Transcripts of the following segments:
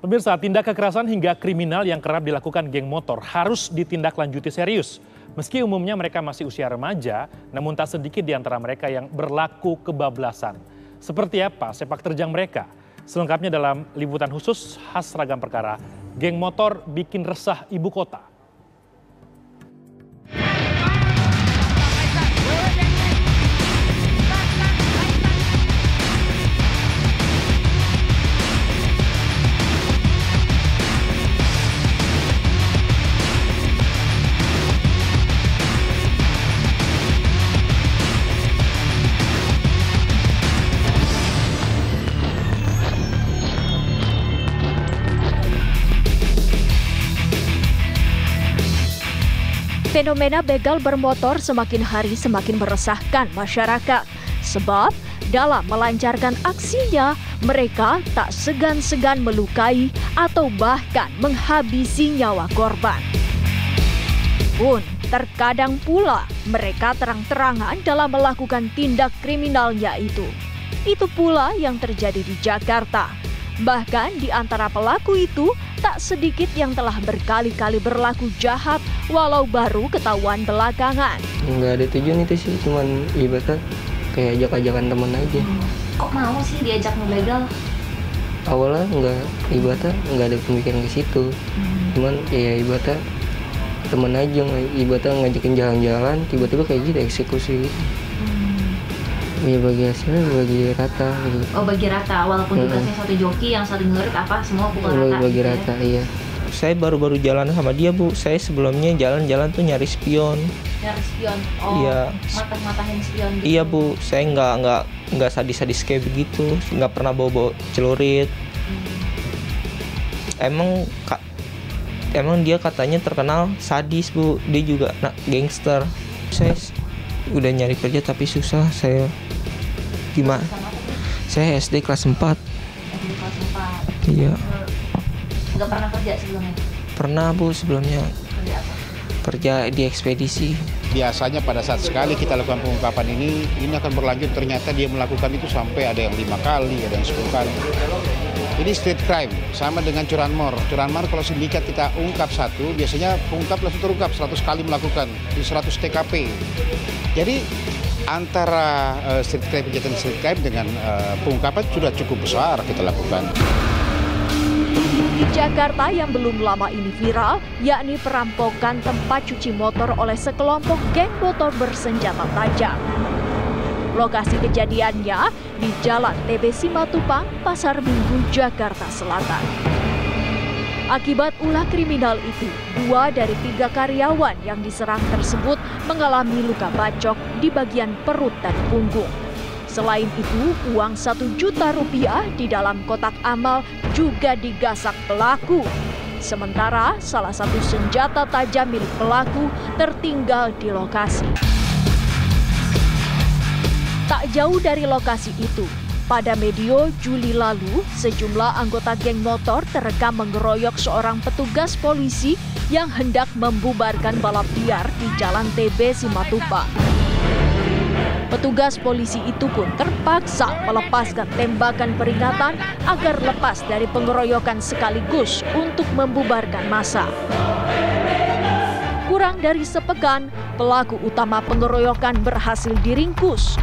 Pemirsa, tindak kekerasan hingga kriminal yang kerap dilakukan geng motor harus ditindaklanjuti serius. Meski umumnya mereka masih usia remaja, namun tak sedikit di antara mereka yang berlaku kebablasan. Seperti apa sepak terjang mereka? Selengkapnya dalam liputan khusus khas Ragam Perkara, geng motor bikin resah ibu kota. Fenomena begal bermotor semakin hari semakin meresahkan masyarakat. Sebab dalam melancarkan aksinya, mereka tak segan-segan melukai atau bahkan menghabisi nyawa korban. Pun terkadang pula mereka terang-terangan dalam melakukan tindak kriminalnya itu. Itu pula yang terjadi di Jakarta. Bahkan di antara pelaku itu, tak sedikit yang telah berkali-kali berlaku jahat walau baru ketahuan belakangan. Nggak ada tujuan itu sih, cuman ibaratnya kayak ajak-ajakan temen aja. Kok mau sih diajak ngebegal? Awalnya ibaratnya nggak ada pemikiran ke situ. Cuman ya ibaratnya temen aja, ibaratnya ngajakin jalan-jalan, tiba-tiba kayak gitu eksekusi gitu. Ya bagi hasilnya bagi rata gitu. Oh bagi rata, walaupun tugasnya satu joki, yang satu ngerit apa, semua pukul rata. Bagi rata, iya. Saya baru-baru jalan sama dia, Bu. Saya sebelumnya jalan-jalan tuh nyari spion. Nyari spion? Oh, iya. Matah-matahin spion gitu. Iya, Bu. Saya nggak sadis-sadis kayak begitu. Nggak pernah bawa celurit. Emang dia katanya terkenal sadis, Bu. Dia juga gangster. Saya udah nyari kerja tapi susah. Saya gimana? Saya SD kelas 4. SD kelas 4? Iya. Nggak pernah kerja sebelumnya? Pernah, Bu, sebelumnya. Kerja apa? Kerja di ekspedisi. Biasanya pada saat sekali kita lakukan pengungkapan ini akan berlanjut, ternyata dia melakukan itu sampai ada yang 5 kali, ada yang 10 kali. Ini street crime, sama dengan curanmor. Curanmor kalau sindikat kita ungkap satu, biasanya pengungkap langsung terungkap 100 kali melakukan di 100 TKP. Jadi antara street crime, kejahatan street crime dengan pengungkapan sudah cukup besar kita lakukan. Di Jakarta yang belum lama ini viral, yakni perampokan tempat cuci motor oleh sekelompok geng motor bersenjata tajam. Lokasi kejadiannya di Jalan TB Simatupang, Pasar Minggu, Jakarta Selatan. Akibat ulah kriminal itu, 2 dari 3 karyawan yang diserang tersebut mengalami luka bacok di bagian perut dan punggung. Selain itu, uang 1 juta rupiah di dalam kotak amal juga digasak pelaku. Sementara salah satu senjata tajam milik pelaku tertinggal di lokasi. Tak jauh dari lokasi itu, pada medio Juli lalu, sejumlah anggota geng motor terekam mengeroyok seorang petugas polisi yang hendak membubarkan balap liar di Jalan TB Simatupang. Petugas polisi itu pun terpaksa melepaskan tembakan peringatan agar lepas dari pengeroyokan sekaligus untuk membubarkan massa. Kurang dari sepekan, pelaku utama pengeroyokan berhasil diringkus.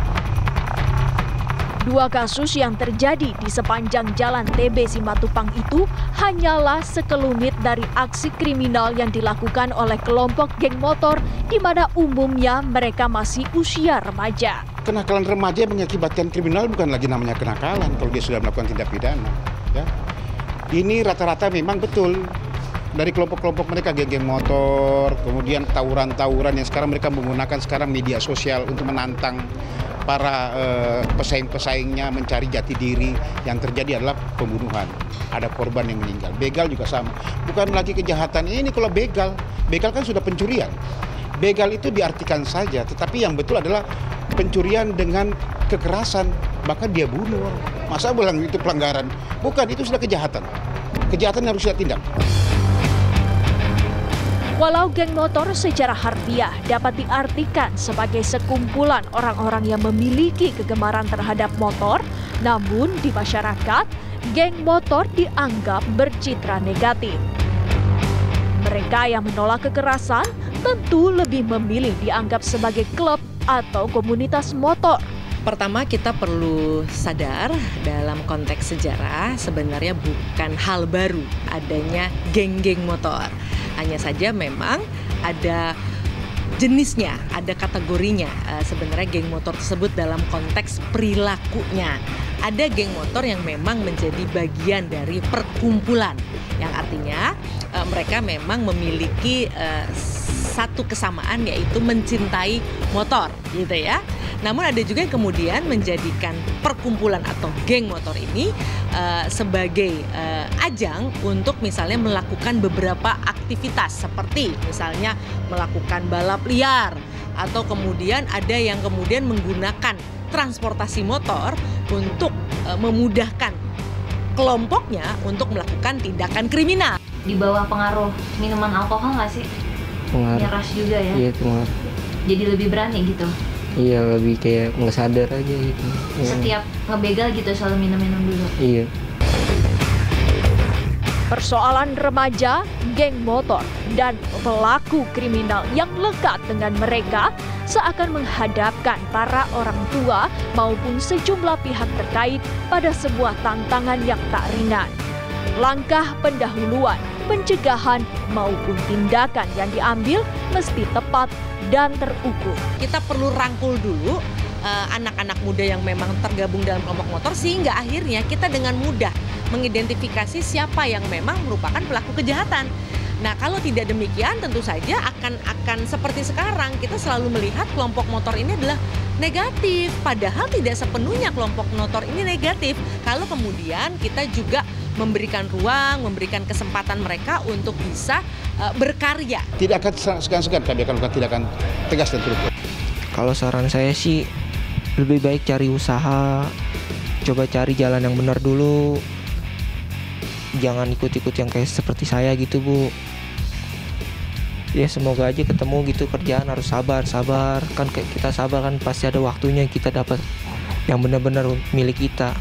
2 kasus yang terjadi di sepanjang Jalan TB Simatupang itu hanyalah sekelumit dari aksi kriminal yang dilakukan oleh kelompok geng motor di mana umumnya mereka masih usia remaja. Kenakalan remaja yang mengakibatkan kriminal bukan lagi namanya kenakalan kalau dia sudah melakukan tindak pidana. Ya. Ini rata-rata memang betul dari kelompok-kelompok mereka geng-geng motor, kemudian tawuran-tawuran yang sekarang mereka menggunakan media sosial untuk menantang para pesaing-pesaingnya mencari jati diri. Yang terjadi adalah pembunuhan, ada korban yang meninggal. Begal juga sama, bukan lagi kejahatan ini. Kalau begal kan sudah pencurian. Begal itu diartikan saja, tetapi yang betul adalah pencurian dengan kekerasan, bahkan dia bunuh. Masa bilang itu pelanggaran? Bukan, itu sudah kejahatan. Kejahatan harus kita tindak. Walau geng motor secara harfiah dapat diartikan sebagai sekumpulan orang-orang yang memiliki kegemaran terhadap motor, namun di masyarakat, geng motor dianggap bercitra negatif. Mereka yang menolak kekerasan tentu lebih memilih dianggap sebagai klub atau komunitas motor. Pertama, kita perlu sadar dalam konteks sejarah sebenarnya bukan hal baru adanya geng-geng motor. Hanya saja memang ada jenisnya, ada kategorinya. Sebenarnya geng motor tersebut dalam konteks perilakunya. Ada geng motor yang memang menjadi bagian dari perkumpulan, yang artinya mereka memang memiliki satu kesamaan, yaitu mencintai motor, gitu ya. Namun ada juga yang kemudian menjadikan perkumpulan atau geng motor ini sebagai ajang untuk misalnya melakukan beberapa aktivitas, seperti misalnya melakukan balap liar, atau kemudian ada yang kemudian menggunakan transportasi motor untuk memudahkan kelompoknya untuk melakukan tindakan kriminal. Di bawah pengaruh minuman alkohol nggak sih? Pengaruh. Miras juga ya? Iya, pengaruh. Jadi lebih berani gitu? Iya, lebih kayak nggak sadar aja gitu. Setiap ngebegal gitu selalu minum-minum dulu? Iya. Persoalan remaja, geng motor, dan pelaku kriminal yang lekat dengan mereka seakan menghadapkan para orang tua maupun sejumlah pihak terkait pada sebuah tantangan yang tak ringan. Langkah pendahuluan, pencegahan, maupun tindakan yang diambil mesti tepat dan terukur. Kita perlu rangkul dulu anak-anak muda yang memang tergabung dalam kelompok motor, sehingga akhirnya kita dengan mudah mengidentifikasi siapa yang memang merupakan pelaku kejahatan. Nah, kalau tidak demikian tentu saja akan seperti sekarang, kita selalu melihat kelompok motor ini adalah negatif, padahal tidak sepenuhnya kelompok motor ini negatif. Kalau kemudian kita juga memberikan ruang, memberikan kesempatan mereka untuk bisa berkarya. Tidak akan segan-segan kami akan melakukan tindakan tegas dan terukur. Kalau saran saya sih lebih baik cari usaha, coba cari jalan yang benar dulu. Jangan ikut-ikut yang kayak seperti saya gitu, Bu. Ya semoga aja ketemu gitu, kerjaan harus sabar. Kan kayak kita sabar kan pasti ada waktunya kita dapat yang benar-benar milik kita.